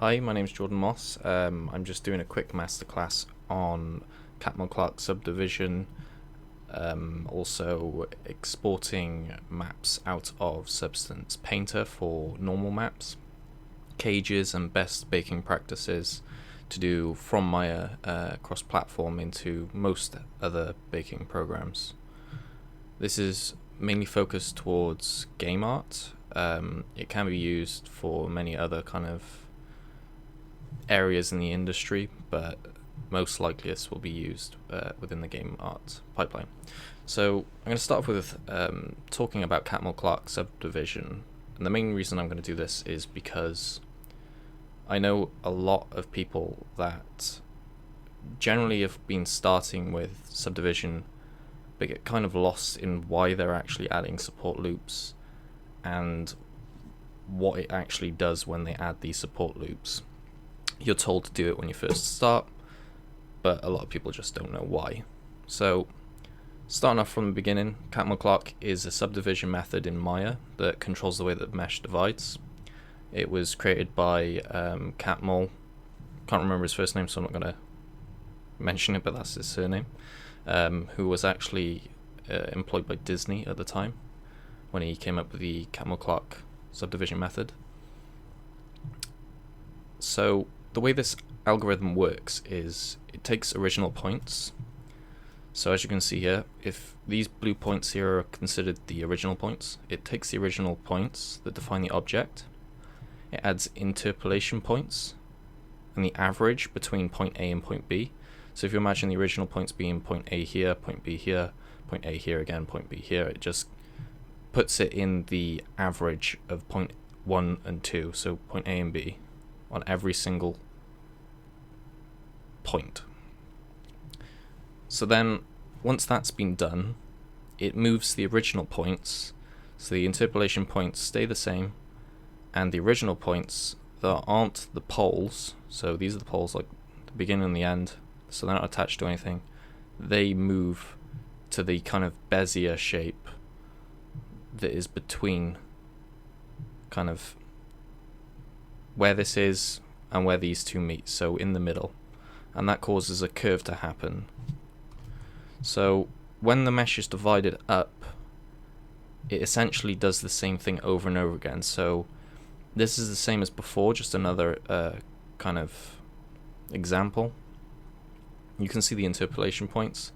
Hi, my name's Jordan Moss. I'm just doing a quick masterclass on Catmul Clark subdivision, also exporting maps out of Substance Painter for normal maps, cages and best baking practices to do from Maya cross-platform into most other baking programs. This is mainly focused towards game art. It can be used for many other kind of areas in the industry, but most likely this will be used within the game art pipeline. So I'm going to start off with talking about Catmul Clark subdivision, and the main reason I'm going to do this is because I know a lot of people that generally have been starting with subdivision but get kind of lost in why they're actually adding support loops and what it actually does when they add these support loops. You're told to do it when you first start, but a lot of people just don't know why. So, starting off from the beginning, Catmul Clark is a subdivision method in Maya that controls the way that the mesh divides. It was created by Catmul. Can't remember his first name, so I'm not going to mention it, but that's his surname. Who was actually employed by Disney at the time when he came up with the Catmul Clark subdivision method. So the way this algorithm works is it takes original points. So as you can see here, if these blue points here are considered the original points, it takes the original points that define the object, it adds interpolation points and the average between point A and point B. So if you imagine the original points being point A here, point B here, point A here again, point B here, it just puts it in the average of point 1 and 2, so point A and B, on every single point. So then, once that's been done, it moves the original points, so the interpolation points stay the same, and the original points that aren't the poles, so these are the poles like the beginning and the end, so they're not attached to anything, they move to the kind of Bezier shape that is between kind of where this is and where these two meet, so in the middle, and that causes a curve to happen. So when the mesh is divided up, it essentially does the same thing over and over again. So this is the same as before, just another kind of example. You can see the interpolation points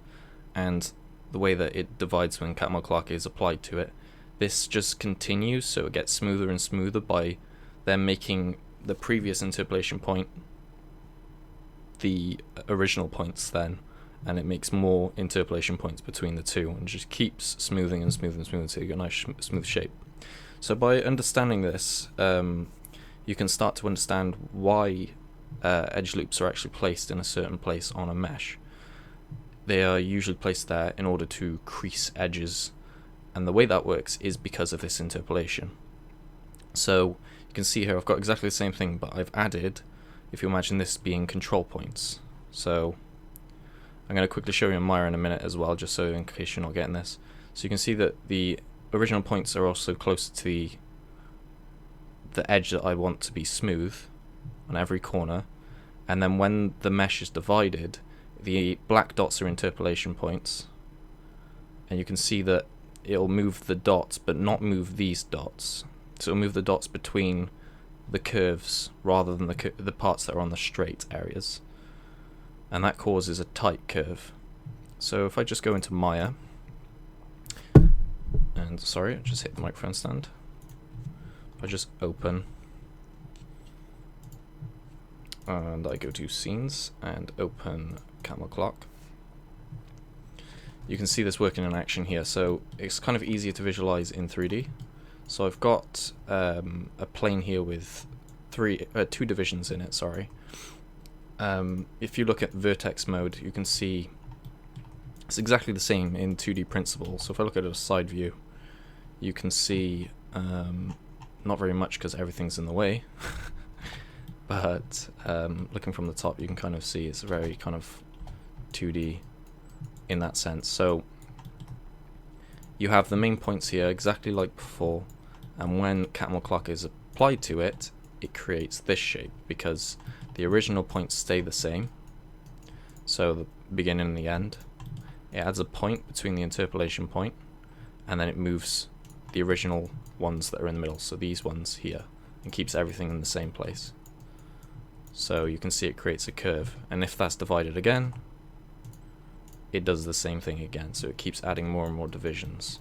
and the way that it divides when Catmul Clark is applied to it. This just continues, so it gets smoother and smoother by them making the previous interpolation point the original points then, and it makes more interpolation points between the two and just keeps smoothing and smoothing and smoothing until you get a nice smooth shape. So by understanding this, you can start to understand why edge loops are actually placed in a certain place on a mesh. They are usually placed there in order to crease edges, and the way that works is because of this interpolation. So you can see here I've got exactly the same thing, but I've added, if you imagine this being control points. So I'm going to quickly show you in Maya in a minute as well, just so in case you're not getting this. So you can see that the original points are also closer to the edge that I want to be smooth on every corner, and then when the mesh is divided, the black dots are interpolation points, and you can see that it'll move the dots but not move these dots. So it'll move the dots between the curves rather than the parts that are on the straight areas, and that causes a tight curve. So if I just go into Maya, and sorry, I just hit the microphone stand. If I just open and I go to scenes and open Catmul Clark, you can see this working in action here. So it's kind of easier to visualize in 3D. So I've got a plane here with two divisions in it, sorry. If you look at vertex mode, you can see it's exactly the same in 2D principle. So if I look at a side view, you can see not very much because everything's in the way, but looking from the top, you can kind of see it's very kind of 2D in that sense. So you have the main points here exactly like before, and when Catmul Clark is applied to it, it creates this shape, because the original points stay the same, so the beginning and the end. It adds a point between the interpolation point, and then it moves the original ones that are in the middle, so these ones here, and keeps everything in the same place. So you can see it creates a curve, and if that's divided again, it does the same thing again, so it keeps adding more and more divisions.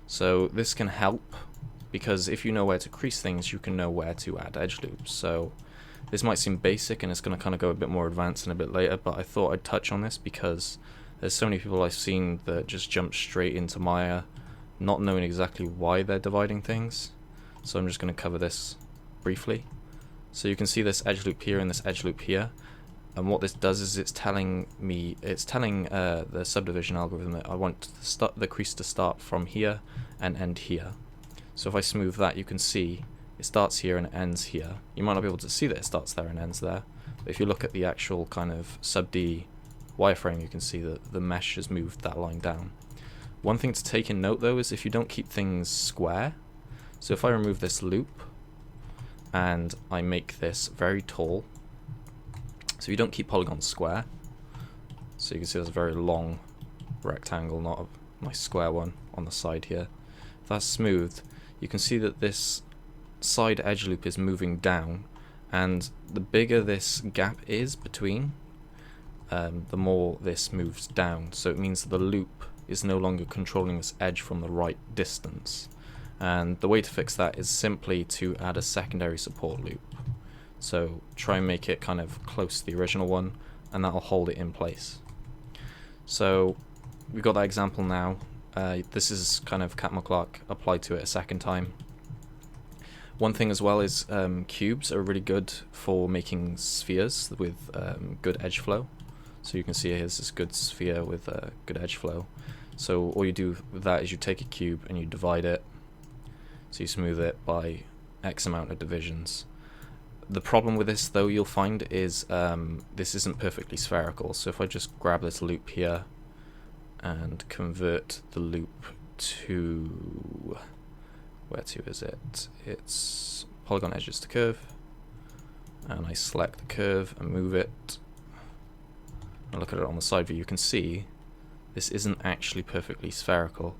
So this can help, because if you know where to crease things, you can know where to add edge loops. So this might seem basic, and it's going to kind of go a bit more advanced in a bit later, but I thought I'd touch on this because there's so many people I've seen that just jump straight into Maya, not knowing exactly why they're dividing things. So I'm just going to cover this briefly. So you can see this edge loop here and this edge loop here, and what this does is it's telling the subdivision algorithm that I want the crease to start from here and end here. So if I smooth that, you can see it starts here and it ends here. You might not be able to see that it starts there and ends there, but if you look at the actual kind of sub-D wireframe, you can see that the mesh has moved that line down. One thing to take in note though is if you don't keep things square, so if I remove this loop and I make this very tall, so you don't keep polygons square, so you can see there's a very long rectangle, not a nice square one on the side here. If that's smoothed, you can see that this side edge loop is moving down, and the bigger this gap is between, the more this moves down. So it means that the loop is no longer controlling this edge from the right distance. And the way to fix that is simply to add a secondary support loop. So try and make it kind of close to the original one, and that'll hold it in place. So we've got that example now. This is kind of Catmul Clark applied to it a second time. One thing as well is cubes are really good for making spheres with good edge flow. So you can see here's this good sphere with good edge flow. So all you do with that is you take a cube and you divide it. So you smooth it by X amount of divisions. The problem with this though, you'll find, is this isn't perfectly spherical. So if I just grab this loop here and convert the loop to, where to is it? It's polygon edges to curve, and I select the curve and move it and look at it on the side view, you can see this isn't actually perfectly spherical.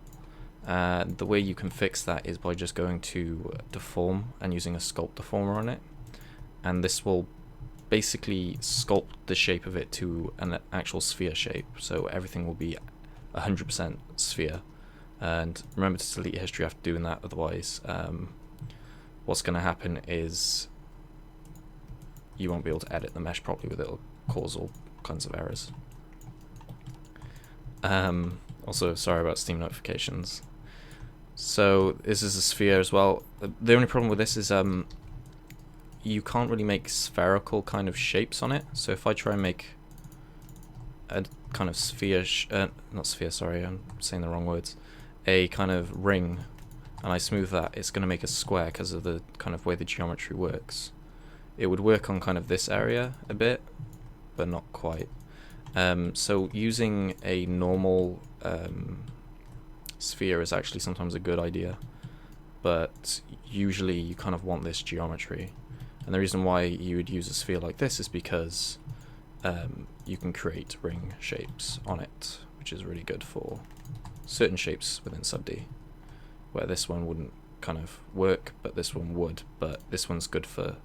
The way you can fix that is by just going to deform and using a sculpt deformer on it, and this will basically sculpt the shape of it to an actual sphere shape, so everything will be 100% sphere. And remember to delete your history after doing that, otherwise what's going to happen is you won't be able to edit the mesh properly with it. It'll cause all kinds of errors. Also, sorry about Steam notifications. So this is a sphere as well. The only problem with this is you can't really make spherical kind of shapes on it. So if I try and make a kind of sphere, not sphere, sorry, I'm saying the wrong words, a kind of ring, and I smooth that, it's going to make a square because of the kind of way the geometry works. It would work on kind of this area a bit, but not quite. So using a normal sphere is actually sometimes a good idea, but usually you kind of want this geometry. And the reason why you would use a sphere like this is because you can create ring shapes on it, which is really good for certain shapes within sub-D, where this one wouldn't kind of work, but this one would. But this one's good for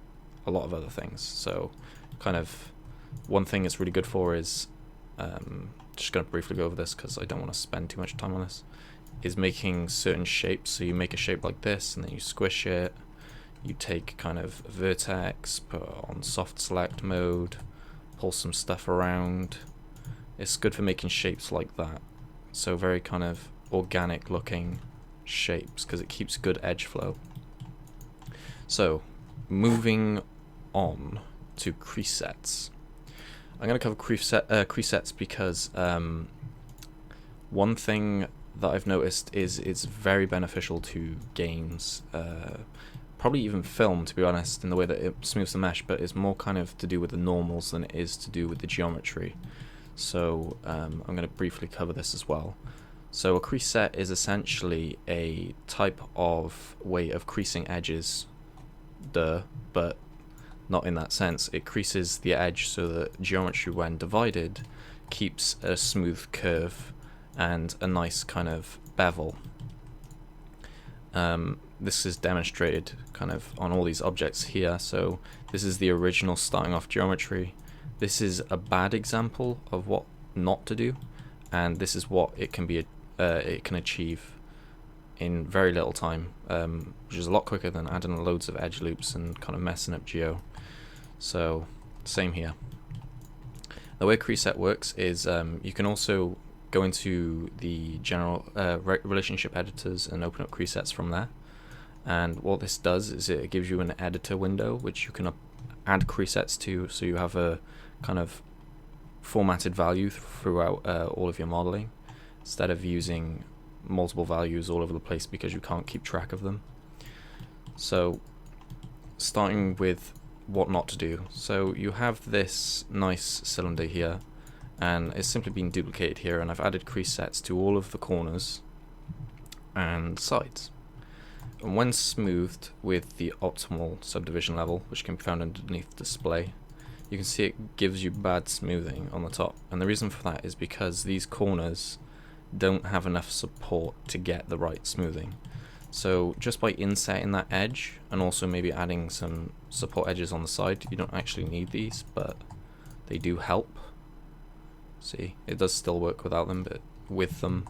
a lot of other things. So kind of one thing it's really good for is, just going to briefly go over this because I don't want to spend too much time on this, is making certain shapes. So you make a shape like this and then you squish it, you take kind of a vertex, put it on soft select mode, pull some stuff around. It's good for making shapes like that, so very kind of organic looking shapes because it keeps good edge flow. So moving on to Crease Sets. I'm going to cover Crease Sets because one thing that I've noticed is it's very beneficial to games, probably even film, to be honest, in the way that it smooths the mesh, but it's more kind of to do with the normals than it is to do with the geometry. So I'm going to briefly cover this as well. So a crease set is essentially a type of way of creasing edges, but not in that sense. It creases the edge so that geometry, when divided, keeps a smooth curve and a nice kind of bevel. This is demonstrated kind of on all these objects here. So this is the original starting off geometry. This is a bad example of what not to do, and this is what it can be. It can achieve in very little time, which is a lot quicker than adding loads of edge loops and kind of messing up geo. So same here. The way Crease Set works is you can also go into the general relationship editors and open up Crease Sets from there. And what this does is it gives you an editor window which you can add Crease Sets to, so you have a kind of formatted value throughout all of your modeling, instead of using multiple values all over the place because you can't keep track of them. So starting with what not to do. So you have this nice cylinder here, and it's simply been duplicated here, and I've added Crease Sets to all of the corners and sides. And when smoothed with the optimal subdivision level, which can be found underneath display, you can see it gives you bad smoothing on the top. And the reason for that is because these corners don't have enough support to get the right smoothing. So just by insetting that edge and also maybe adding some support edges on the side, you don't actually need these, but they do help. See, it does still work without them, but with them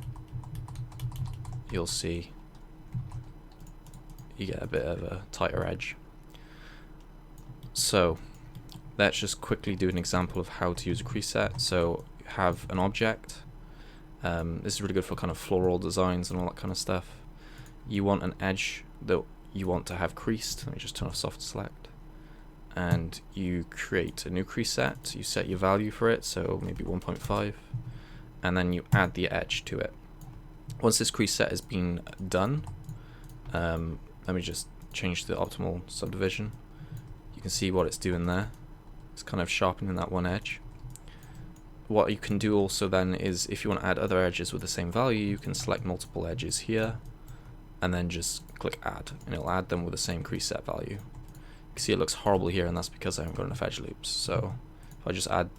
you'll see you get a bit of a tighter edge. So let's just quickly do an example of how to use a Crease Set. So you have an object. This is really good for kind of floral designs and all that kind of stuff. You want an edge that you want to have creased. Let me just turn off soft select. And you create a new Crease Set. You set your value for it, so maybe 1.5, and then you add the edge to it. Once this Crease Set has been done, let me just change the optimal subdivision. You can see what it's doing there. It's kind of sharpening that one edge. What you can do also then is, if you want to add other edges with the same value, you can select multiple edges here and then just click add, and it'll add them with the same Crease Set value. You can see it looks horrible here, and that's because I haven't got enough edge loops. So if I just add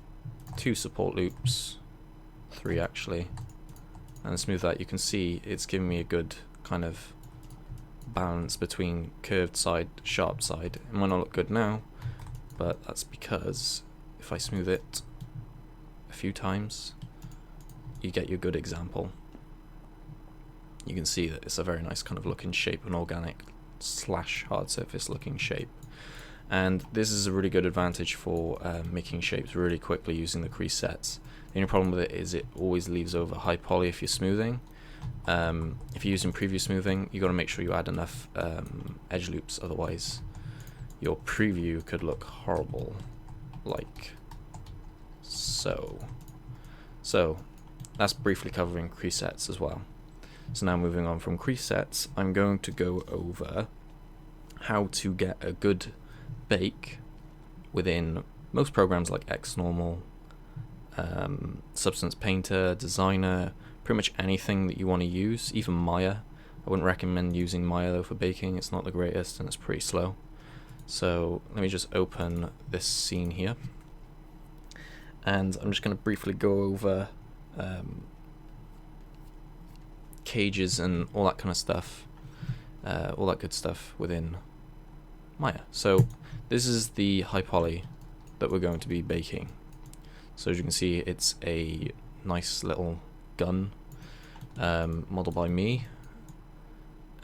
2 support loops, 3 actually, and smooth that, you can see it's giving me a good kind of balance between curved side, sharp side. It might not look good now, but that's because if I smooth it a few times, you get your good example. You can see that it's a very nice kind of looking shape, an organic / hard surface looking shape. And this is a really good advantage for making shapes really quickly using the Crease Sets. The only problem with it is it always leaves over high poly if you're smoothing. If you're using preview smoothing, you got to make sure you add enough edge loops, otherwise your preview could look horrible, like so. So that's briefly covering Crease Sets as well. So now moving on from Crease Sets, I'm going to go over how to get a good bake within most programs like XNormal, Substance Painter, Designer, pretty much anything that you want to use, even Maya. I wouldn't recommend using Maya though for baking, it's not the greatest and it's pretty slow. So let me just open this scene here, and I'm just going to briefly go over cages and all that kind of stuff, all that good stuff within Maya. So this is the high poly that we're going to be baking. So as you can see, it's a nice little gun modeled by me,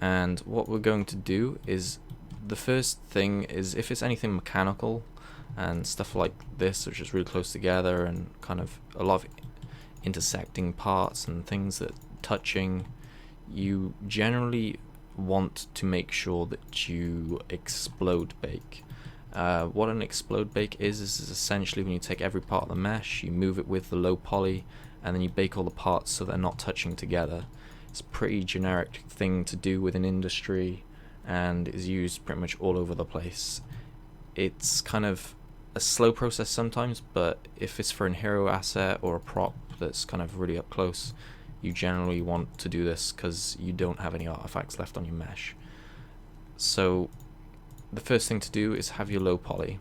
and what we're going to do is, the first thing is, if it's anything mechanical and stuff like this, which is really close together and kind of a lot of intersecting parts and things that touching, you generally want to make sure that you explode bake. What an explode bake is essentially when you take every part of the mesh, you move it with the low poly, and then you bake all the parts so they're not touching together. It's a pretty generic thing to do within industry and is used pretty much all over the place. It's kind of a slow process sometimes, but if it's for an hero asset or a prop that's kind of really up close, you generally want to do this because you don't have any artifacts left on your mesh. So the first thing to do is have your low poly.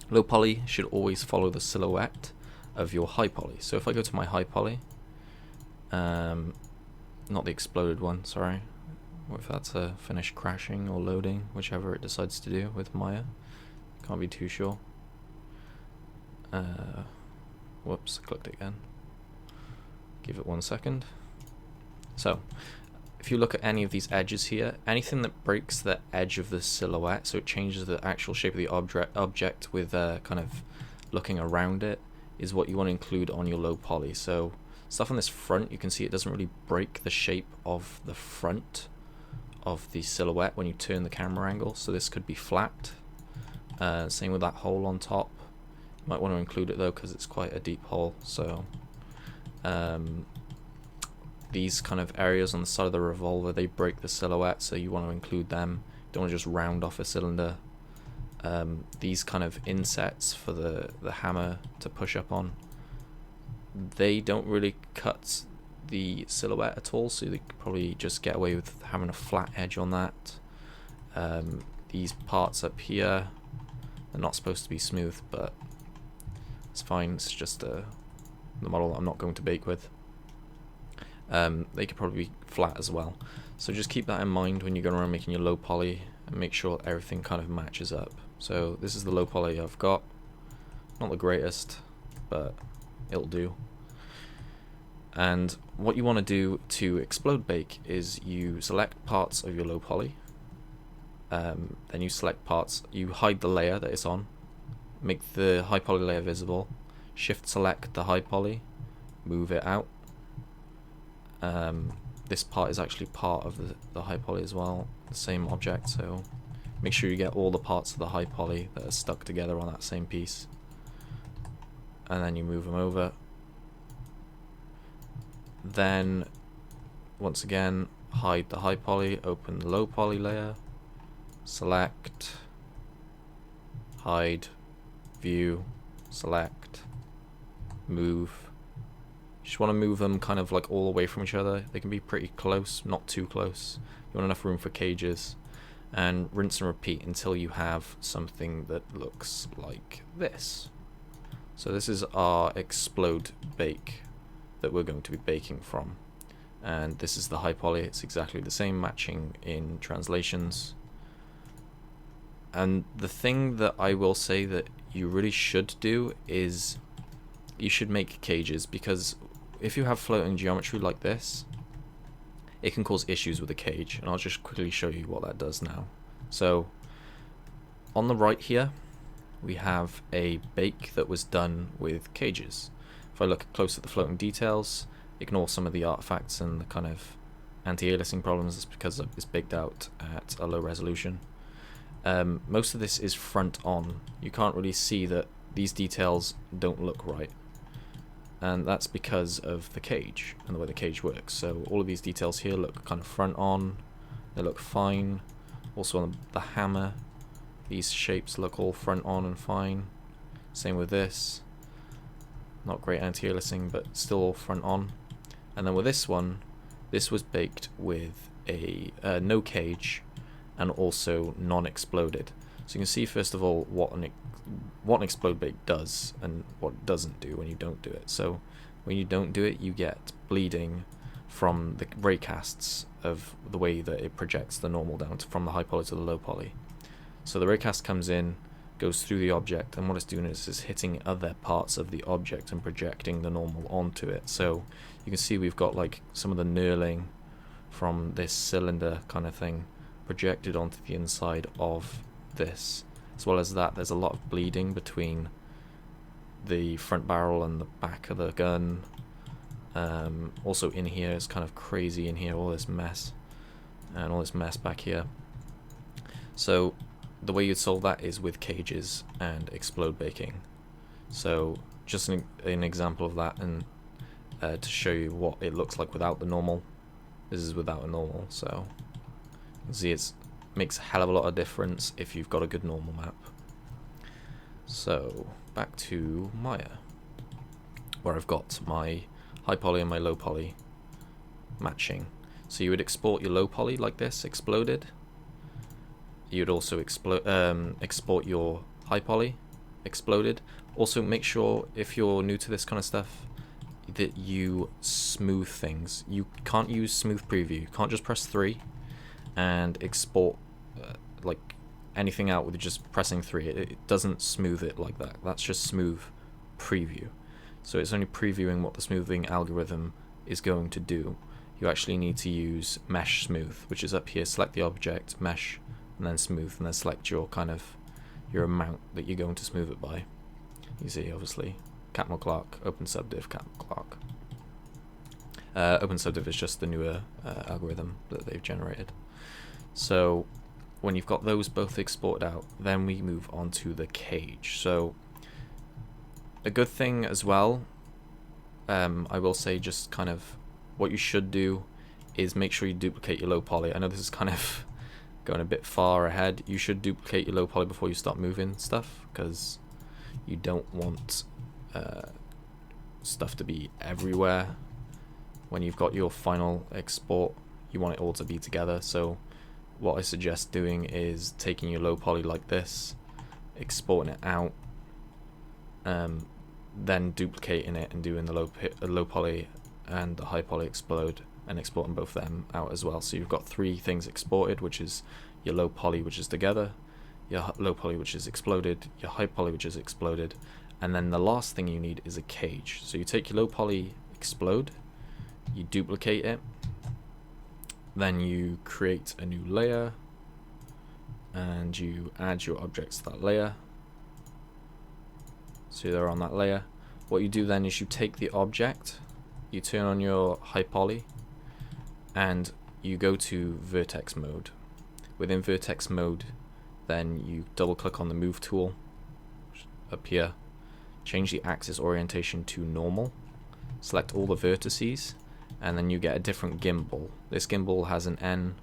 Low poly should always follow the silhouette of your high poly. So if I go to my high poly, not the exploded one, sorry. What if that's finished crashing or loading, whichever it decides to do with Maya. Can't be too sure. Whoops, I clicked it again. Give it 1 second. So, if you look at any of these edges here, anything that breaks the edge of the silhouette, so it changes the actual shape of the object with kind of looking around it, is what you want to include on your low poly. So, stuff on this front, you can see it doesn't really break the shape of the front of the silhouette when you turn the camera angle, so this could be flat. Same with that hole on top. You might want to include it though because it's quite a deep hole. So these kind of areas on the side of the revolver, they break the silhouette, so you want to include them. Don't want to just round off a cylinder. These kind of insets for the hammer to push up on, they don't really cut the silhouette at all, so they could probably just get away with having a flat edge on that. These parts up here, they're not supposed to be smooth, but it's fine. It's just the model that I'm not going to bake with. They could probably be flat as well, so just keep that in mind when you're going around making your low poly, and make sure everything kind of matches up. So this is the low poly I've got. Not the greatest, but it'll do. And what you want to do to explode bake is you select parts of your low poly, then you select parts, you hide the layer that it's on, make the high poly layer visible, shift select the high poly, move it out. This part is actually part of the high poly as well, the same object, so make sure you get all the parts of the high poly that are stuck together on that same piece, and then you move them over. Then once again hide the high poly, open the low poly layer, select, hide, view, select, move. You just want to move them kind of like all away from each other. They can be pretty close, not too close. You want enough room for cages, and rinse and repeat until you have something that looks like this. So this is our explode bake that we're going to be baking from, and this is the high poly. It's exactly the same, matching in translations. And the thing that I will say that you really should do is you should make cages, because if you have floating geometry like this, it can cause issues with the cage, and I'll just quickly show you what that does now. So on the right here we have a bake that was done with cages. If I look close at the floating details, ignore some of the artifacts and the kind of anti-aliasing problems. It's because it's baked out at a low resolution. Most of this is front on. You can't really see that these details don't look right, and that's because of the cage and the way the cage works. So all of these details here look kind of front on, they look fine. Also on the hammer, these shapes look all front on and fine. Same with this. Not great anti-aliasing, but still all front on. And then with this one, this was baked with a no cage and also non-exploded. So you can see first of all what an explode bake does and what it doesn't do when you don't do it. So when you don't do it, you get bleeding from the ray casts of the way that it projects the normal down from the high poly to the low poly. So the raycast comes in, goes through the object, and what it's doing is hitting other parts of the object and projecting the normal onto it. So you can see we've got like some of the knurling from this cylinder kind of thing projected onto the inside of this. As well as that, there's a lot of bleeding between the front barrel and the back of the gun. Also in here, it's kind of crazy in here, all this mess and all this mess back here. So the way you'd solve that is with cages and explode baking. So just an example of that, and to show you what it looks like without the normal. This is without a normal, so you can see it makes a hell of a lot of difference if you've got a good normal map. So back to Maya, where I've got my high poly and my low poly matching. So you would export your low poly like this, exploded. You'd also export your high poly, exploded. Also, make sure if you're new to this kind of stuff that you smooth things. You can't use smooth preview. You can't just press 3 and export like anything out with just pressing 3. It doesn't smooth it like that. That's just smooth preview. So it's only previewing what the smoothing algorithm is going to do. You actually need to use mesh smooth, which is up here. Select the object, mesh, and then smooth, and then select your your amount that you're going to smooth it by. You see, obviously, Catmul Clark, open subdiv, Catmul Clark. Open subdiv is just the newer algorithm that they've generated. So when you've got those both exported out, then we move on to the cage. So a good thing as well, I will say, just kind of what you should do is make sure you duplicate your low poly. I know this is kind of going a bit far ahead. You should duplicate your low poly before you start moving stuff, because you don't want stuff to be everywhere. When you've got your final export, you want it all to be together. So what I suggest doing is taking your low poly like this, exporting it out, then duplicating it and doing the low poly and the high poly explode, and exporting both of them out as well. So you've got 3 things exported, which is your low poly, which is together, your low poly, which is exploded, your high poly, which is exploded, and then the last thing you need is a cage. So you take your low poly explode, you duplicate it, then you create a new layer, and you add your objects to that layer. So they're on that layer. What you do then is you take the object, you turn on your high poly, and you go to vertex mode. Within vertex mode, then you double click on the move tool up here, change the axis orientation to normal, select all the vertices, and then you get a different gimbal. This gimbal has an N,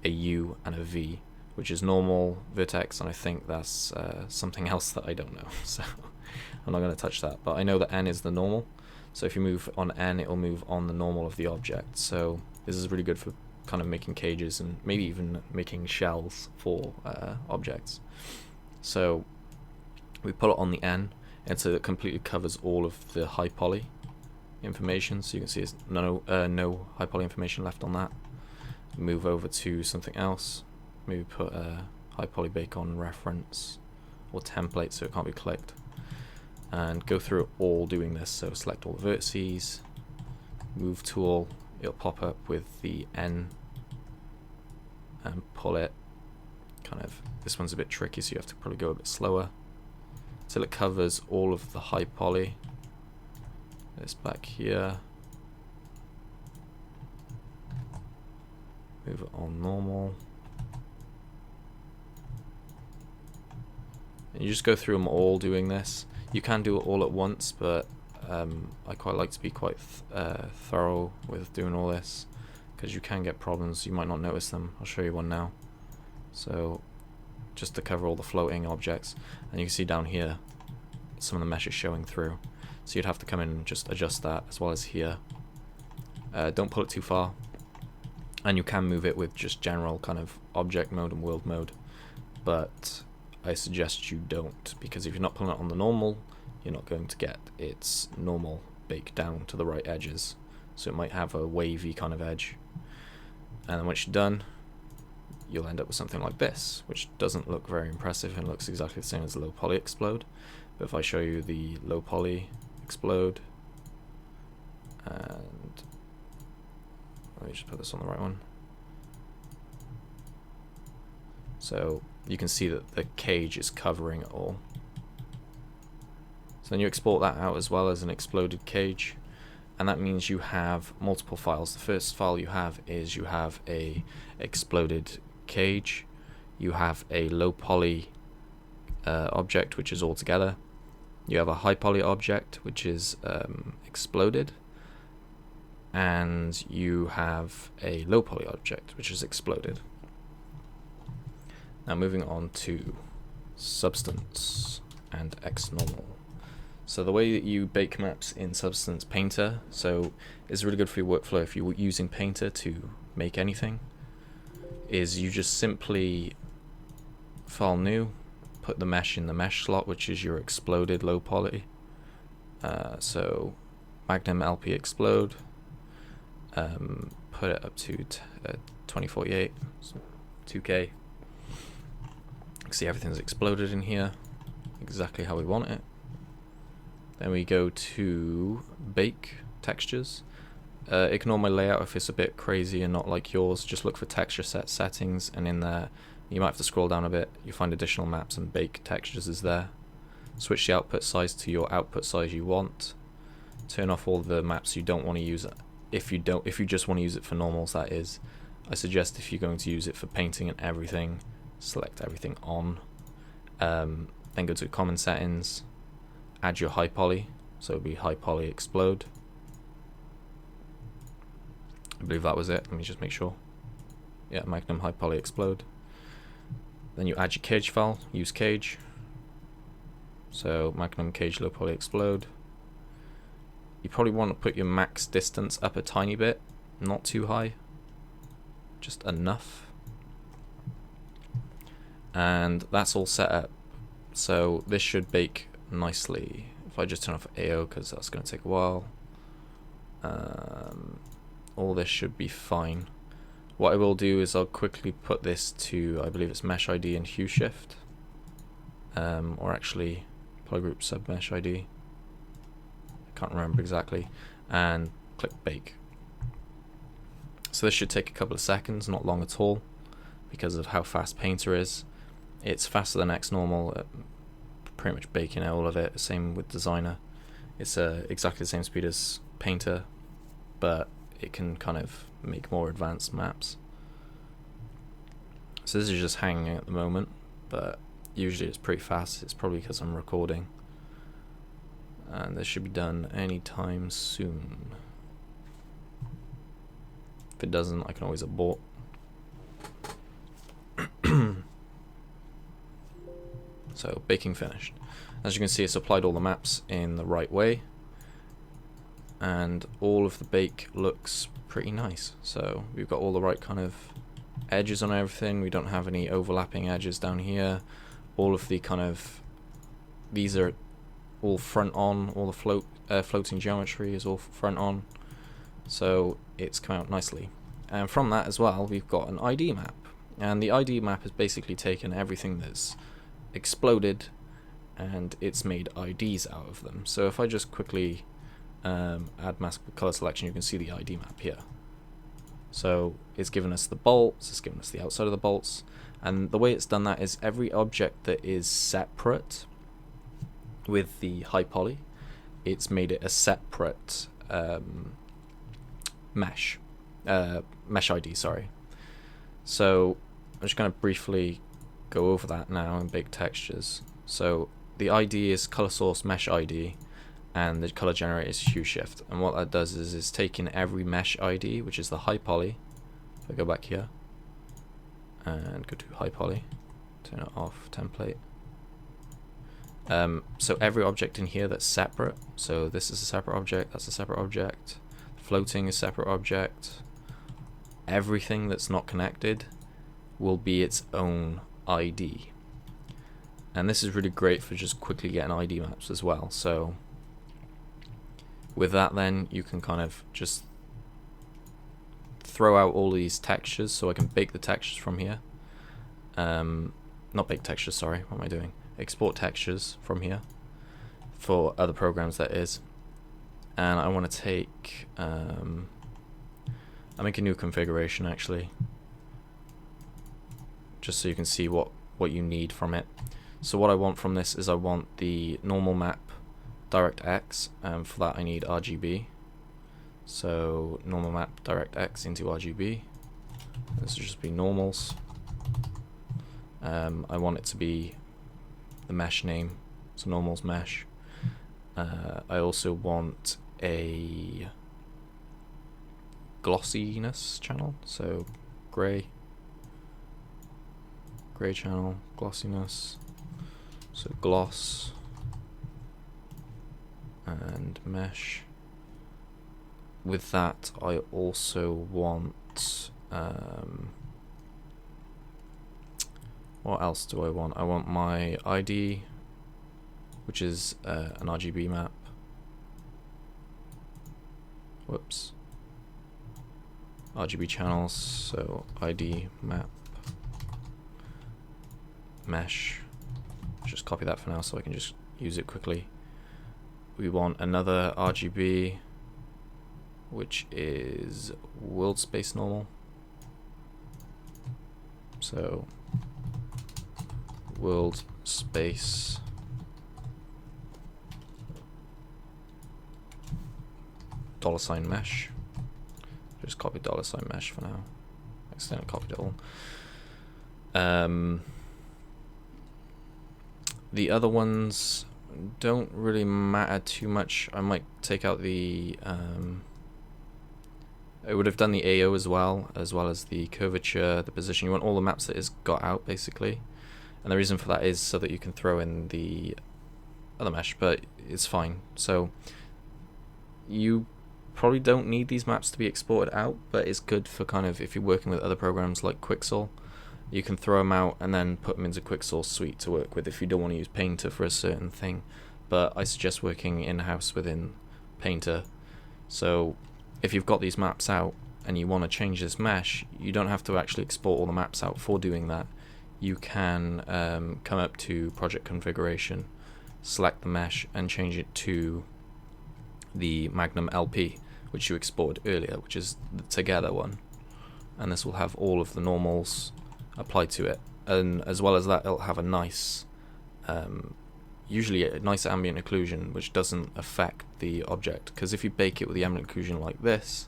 a U, and a V, which is normal, vertex, and I think that's something else that I don't know, so I'm not going to touch that. But I know that N is the normal, so if you move on N, it will move on the normal of the object. So this is really good for kind of making cages and maybe even making shells for objects. So we put it on the N, and so it completely covers all of the high poly information. So you can see there's no high poly information left on that. Move over to something else. Maybe put a high poly bacon reference or template so it can't be clicked. And go through it all doing this. So select all the vertices, move tool, it'll pop up with the N, and pull it. This one's a bit tricky, so you have to probably go a bit slower till it covers all of the high poly. This back here. Move it on normal. And you just go through them all doing this. You can do it all at once, but I quite like to be quite thorough with doing all this, because you can get problems. You might not notice them. I'll show you one now. So just to cover all the floating objects, and you can see down here some of the mesh is showing through. So you'd have to come in and just adjust that, as well as here. Don't pull it too far, and you can move it with just general kind of object mode and world mode, but I suggest you don't, because if you're not pulling it on the normal, you're not going to get its normal bake down to the right edges. So it might have a wavy kind of edge. And then once you're done, you'll end up with something like this, which doesn't look very impressive and looks exactly the same as the low poly explode. But if I show you the low poly explode, and let me just put this on the right one. So you can see that the cage is covering it all. So then you export that out as well as an exploded cage, and that means you have multiple files. The first file you have is you have a exploded cage, you have a low poly object which is all together, you have a high poly object which is exploded, and you have a low poly object which is exploded. Now moving on to Substance and XNormal. So the way that you bake maps in Substance Painter, so it's really good for your workflow if you're using Painter to make anything, is you just simply file new, put the mesh in the mesh slot, which is your exploded low poly. So Magnum LP explode, put it up to 2048, so 2K. You can see everything's exploded in here, exactly how we want it. Then we go to bake textures. Ignore my layout if it's a bit crazy and not like yours. Just look for texture set settings, and in there you might have to scroll down a bit. You find additional maps, and bake textures is there. Switch the output size to your output size you want. Turn off all the maps you don't want to use. If you just want to use it for normals, that is. I suggest if you're going to use it for painting and everything, select everything on. Then go to common settings, add your high poly, so it'll be high poly explode. I believe that was it. Let me just make sure. Yeah, Magnum high poly explode. Then you add your cage file, use cage. So Magnum cage low poly explode. You probably want to put your max distance up a tiny bit, not too high, just enough. And that's all set up. So this should bake nicely. If I just turn off AO, because that's going to take a while. All this should be fine. What I will do is I'll quickly put this to, I believe it's mesh ID and hue shift, or actually polygroup sub mesh ID. I can't remember exactly, and click bake. So this should take a couple of seconds, not long at all, because of how fast Painter is. It's faster than XNormal, pretty much baking all of it. Same with Designer. It's exactly the same speed as Painter, but it can kind of make more advanced maps. So this is just hanging at the moment, but usually it's pretty fast. It's probably because I'm recording. And this should be done anytime soon. If it doesn't, I can always abort. So baking finished. As you can see, it's applied all the maps in the right way, and all of the bake looks pretty nice. So we've got all the right kind of edges on everything. We don't have any overlapping edges down here. All of the kind of, these are all front on. All the floating geometry is all front on. So it's come out nicely. And from that as well, we've got an ID map. And the ID map has basically taken everything that's exploded and it's made IDs out of them. So if I just quickly add mask color selection, you can see the ID map here. So it's given us the bolts, it's given us the outside of the bolts, and the way it's done that is every object that is separate with the high poly, it's made it a separate mesh ID, sorry. So I'm just going to briefly go over that now in big textures. So the ID is color source mesh ID, and the color generator is hue shift. And what that does is it's taking every mesh ID, which is the high poly. If I go back here and go to high poly, turn it off, template. So every object in here that's separate, so this is a separate object, that's a separate object, floating is a separate object, everything that's not connected will be its own ID. And this is really great for just quickly getting ID maps as well. So with that, then you can kind of just throw out all these textures, so I can bake the textures from here. Not bake textures, sorry, what am I doing? Export textures from here for other programs, that is. And I want to take, I'll make a new configuration actually, just so you can see what you need from it. So what I want from this is I want the normal map DirectX, and for that I need RGB. So normal map DirectX into RGB. This will just be normals. I want it to be the mesh name, so normals mesh. I also want a glossiness channel, so gray channel, glossiness, so gloss and mesh. With that, I also want What else do I want? I want my ID, which is an RGB map. Whoops. RGB channels, so ID map mesh. Just copy that for now so I can just use it quickly. We want another RGB, which is world space normal. So world space $ mesh. Just copy $ mesh for now. Accidentally copied it all. The other ones don't really matter too much. I might take out the I would have done the AO as well as the curvature, the position. You want all the maps that is got out basically, and the reason for that is so that you can throw in the other mesh, but it's fine. So you probably don't need these maps to be exported out, but it's good for kind of if you're working with other programs like Quixel. You can throw them out and then put them into Quixel Suite to work with if you don't want to use Painter for a certain thing. But I suggest working in-house within Painter. So if you've got these maps out and you want to change this mesh, you don't have to actually export all the maps out for doing that. You can come up to Project Configuration, select the mesh and change it to the Magnum LP, which you exported earlier, which is the together one. And this will have all of the normals applied to it, and as well as that it'll have a nice usually a nice ambient occlusion which doesn't affect the object, because if you bake it with the ambient occlusion like this,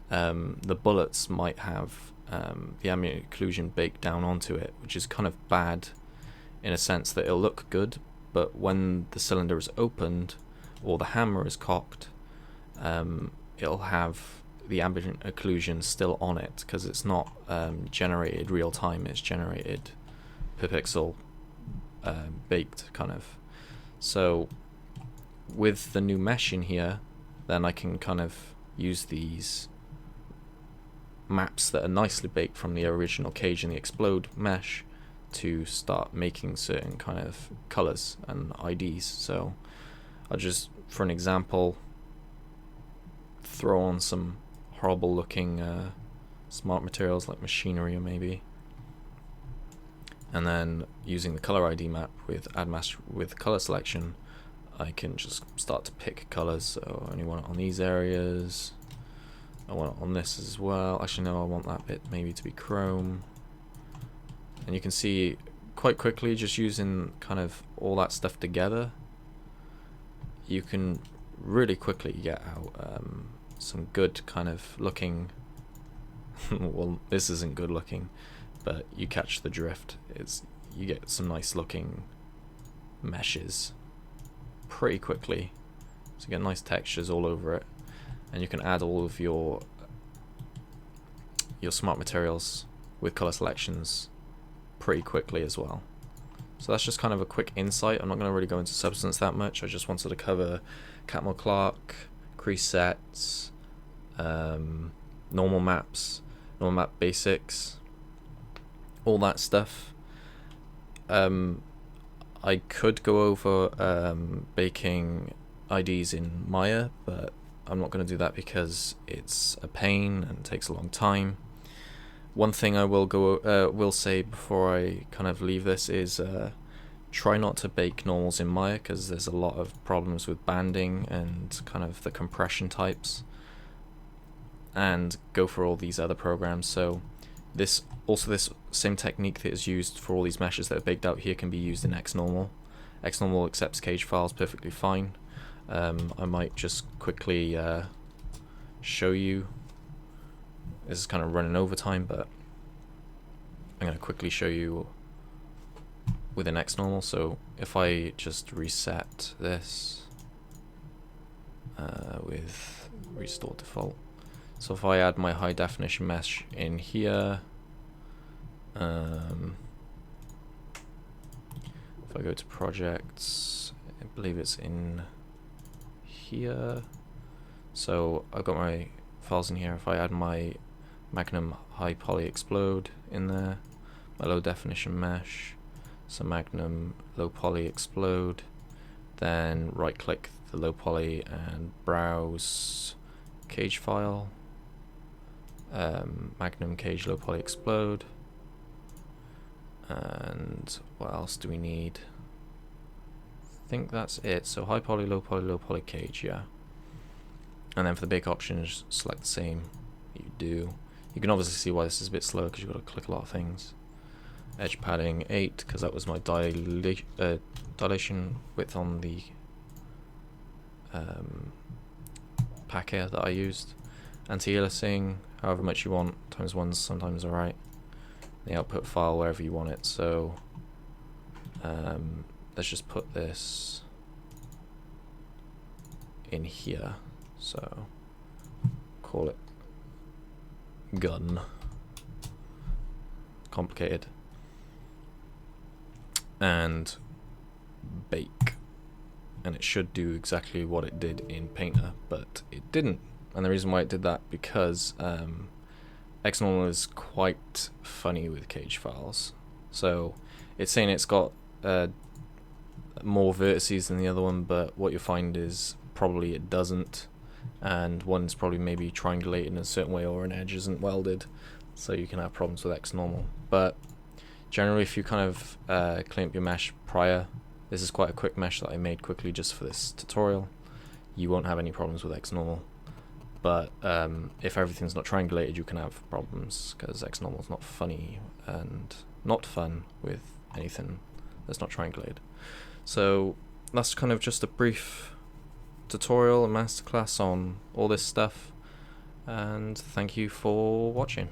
the bullets might have the ambient occlusion baked down onto it, which is kind of bad in a sense that it'll look good, but when the cylinder is opened or the hammer is cocked, it'll have the ambient occlusion still on it, because it's not generated real time, it's generated per pixel, baked kind of. So with the new mesh in here, then I can kind of use these maps that are nicely baked from the original cage and the explode mesh to start making certain kind of colors and IDs. So I'll just, for an example, throw on some horrible looking smart materials like machinery or maybe, and then using the color ID map with add mask with color selection, I can just start to pick colors. So I only want it on these areas, I want it on this as well. Actually no, I want that bit maybe to be chrome. And you can see quite quickly, just using kind of all that stuff together, you can really quickly get out some good kind of looking well, this isn't good looking, but you catch the drift. You get some nice looking meshes pretty quickly, so you get nice textures all over it, and you can add all of your smart materials with color selections pretty quickly as well. So that's just kind of a quick insight. I'm not going to really go into substance that much. I just wanted to cover Catmul Clark, Crease Sets, normal maps, normal map basics, all that stuff. I could go over baking IDs in Maya, but I'm not going to do that because it's a pain and takes a long time. One thing I will say before I kind of leave this is try not to bake normals in Maya, because there's a lot of problems with banding and kind of the compression types, and go for all these other programs. So this same technique that is used for all these meshes that are baked out here can be used in XNormal. XNormal accepts cage files perfectly fine. I might just quickly show you. This is kind of running over time, but I'm going to quickly show you within XNormal. So if I just reset this with restore default, so if I add my high definition mesh in here, if I go to projects, I believe it's in here. So I've got my files in here. If I add my Magnum high poly explode in there, my low definition mesh, so Magnum low poly explode, then right click the low poly and browse cage file, Magnum cage low poly explode, and what else do we need? I think that's it. So high poly, low poly cage, yeah. And then for the bake options, select the same you do. You can obviously see why this is a bit slow because you've got to click a lot of things. Edge padding 8 because that was my dilation width on the packer that I used. Anti-aliasing, however much you want, times 1's sometimes alright. The output file wherever you want it, so let's just put this in here, so call it gun. Complicated. And bake, and it should do exactly what it did in Painter, but it didn't. And the reason why it did that, because XNormal is quite funny with cage files. So it's saying it's got more vertices than the other one, but what you'll find is probably it doesn't, and one's probably maybe triangulated in a certain way, or an edge isn't welded, so you can have problems with XNormal. But generally, if you kind of clean up your mesh prior, this is quite a quick mesh that I made quickly just for this tutorial, you won't have any problems with XNormal. But if everything's not triangulated, you can have problems, because XNormal is not funny and not fun with anything that's not triangulated. So that's kind of just a brief tutorial and masterclass on all this stuff, and thank you for watching.